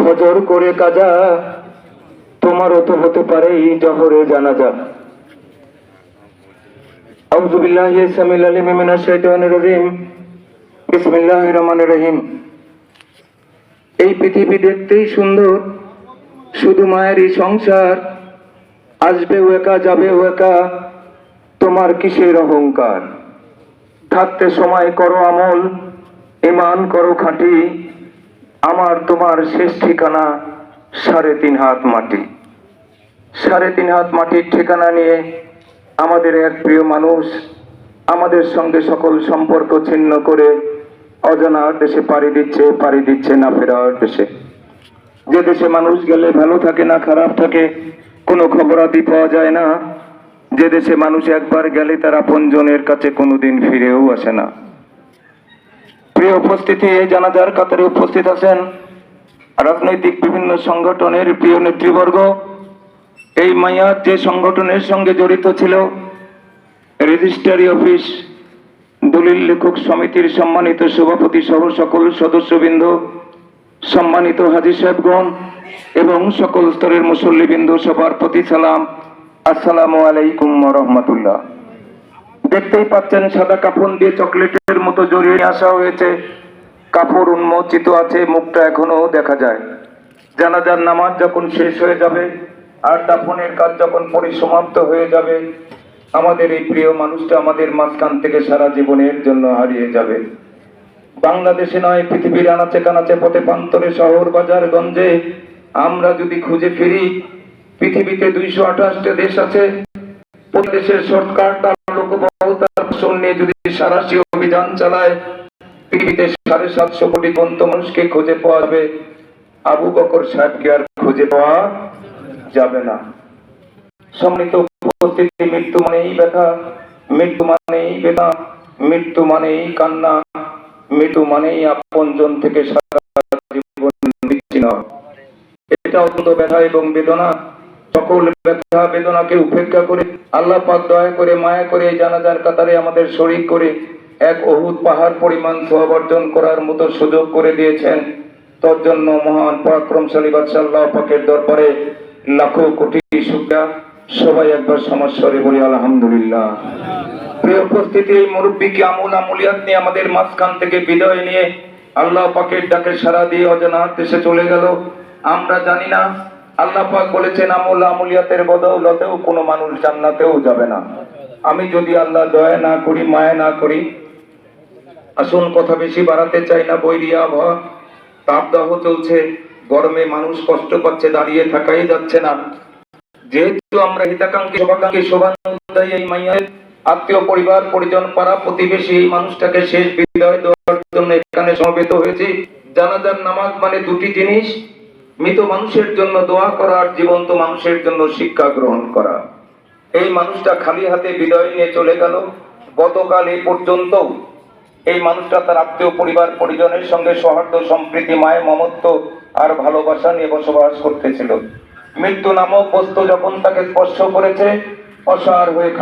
ফজর করে কাজা, তোমারও তো হতে পারে এই জহরে জানাজা। আউযু বিল্লাহি সামিল আলিম মিনাশ শাইতানির রাজিম। বিসমিল্লাহির রহমানির রহিম। এই পৃথিবী দেখতেই সুন্দর, শুধু মায়েরই সংসার। আসবেও একা, যাবেও একা, তোমার কিসের অহংকার? থাকতে সময় করো আমল, ঈমান করো খাঁটি। আমার তোমার শেষ ঠিকানা 3.5 হাত মাটি। 3.5 হাত মাটির ঠিকানা নিয়ে আমাদের এক প্রিয় মানুষ আমাদের সঙ্গে সকল সম্পর্ক ছিন্ন করে অজানার দেশে পাড়ি দিচ্ছে না ফেরার দেশে। যে দেশে মানুষ গেলে ভালো থাকে না খারাপ থাকে, কোনো খবরাদি পাওয়া যায় না। যে দেশে মানুষ একবার গেলে তার আপনজনের কাছে কোনোদিন ফিরেও আসে না। প্রিয় উপস্থিতি, এই জানাজার কাতারে উপস্থিত আছেন রাজনৈতিক বিভিন্ন সংগঠনের প্রিয় নেতৃবর্গ। এই মাইয়াত যে সংগঠনের সঙ্গে জড়িত ছিল, রেজিস্ট্রারি অফিস দলিল লেখক সমিতির সম্মানিত সভাপতি সহ সকল সদস্যবৃন্দ, সম্মানিত হাজী সাহেবগণ এবং সকল স্তরের মুসল্লিবৃন্দ, সবার প্রতি সালাম, আসসালামু আলাইকুম ওয়া রাহমাতুল্লাহ। দেখতেই পাচ্ছেন সাদা কাফন দিয়ে চকলেটের মতো জড়িয়ে আসা হয়েছে। কাপড় উন্মোচিত আছে, মুখটা এখনো দেখা যায়। জানাজার নামাজ যখন শেষ হয়ে যাবে আর দাফনের কাজ যখন পরিসমাপ্ত হয়ে যাবে, আমাদের এই প্রিয় মানুষটা আমাদের মাঝখান থেকে সারা জীবনের জন্য হারিয়ে যাবে। বাংলাদেশে নয়, পৃথিবীর আনাচে কানাচে পথে প্রান্তরে শহর বাজার গঞ্জে আমরা যদি খুঁজে ফিরি, পৃথিবীতে 228টা দেশ আছে। প্রতি দেশের সরকার তার লোকবহুতার নিয়ে যদি সারাশি অভিযান চালায়, পৃথিবীতে 750 কোটি গন্ত মানুষকে খুঁজে পাওয়া যাবে। আবু বকর সাহেবকে আর খুঁজে পাওয়া যাবে না। সম্মিলিত উপস্থিতি, মৃত্যু মানেই ব্যথা, মৃত্যু মানেই বেদনা, মৃত্যু মানেই কান্না, মৃত্যু মানেই আপনজন থেকে সারা জীবন বিচ্ছিন্ন। এটা অত্যন্ত ব্যথা এবং বেদনা। সকল ব্যথা বেদনাকে উপেক্ষা করে আল্লাহ পাক দয়া করে মায়া করে এই জানাজার কাতারে আমাদের শরীক করে এক উহুদ পাহাড় পরিমাণ সওয়াব অর্জন করার মতো সুযোগ করে দিয়েছেন। তার জন্য মহান পরাক্রমশালী বাদশা আল্লাহ পাকের দরবারে লাখো কোটি শুকরিয়া। সবাই একবার সমস্বরে বলি আলহামদুলিল্লাহ। প্রিয় উপস্থিতি, এই মুরব্বীকে আমল আমলিয়াত নিয়ে আমাদের মাঝখান থেকে বিদায় নিয়ে আল্লাহ পাকের ডাকে সাড়া দিয়ে অজানার দেশে চলে গেল। আমরা জানি না, আল্লাহ পাক বলেছেন আমল আমলিয়াতের বদৌলতেও কোনো মানুষ জান্নাতেও যাবে না। আমি যদি আল্লাহ দয়া না করি, মায়া না করি, আসুন কথা বেশি বাড়াতে চাই না। বৈরিয়া আবহাওয়া, তাপদাহ চলছে, গরমে মানুষ কষ্ট পাচ্ছে, দাঁড়িয়ে থাকাই যাচ্ছে না। যেহেতু আমরা হিতাকাঙ্ক্ষী শুভাকাঙ্ক্ষী শোভানুধ্যায়ী এই মাইয়ার আত্মীয় পরিবার পরিজন পাড়া প্রতিবেশী এই মানুষটাকে শেষ বিদায় দেওয়ার জন্য এখানে সমবেত হয়েছি। জানাজার নামাজ মানে দুটি জিনিস: মৃত মানুষের জন্য দোয়া করা আর জীবন্ত মানুষের জন্য শিক্ষা গ্রহণ করা। এই মানুষটা খালি হাতে বিদায় নিয়ে চলে গেল। গতকাল এই পর্যন্ত এই মানুষটা তার আত্মীয় পরিবার পরিজনের সঙ্গে সৌহার্দ্য সম্প্রীতি মায়ে মমত্ব আর ভালোবাসা নিয়ে বসবাস করতেছিল। মৃত্যু নামক বস্তু যখন তাকে স্পর্শ করেছে, অসাড় হয়ে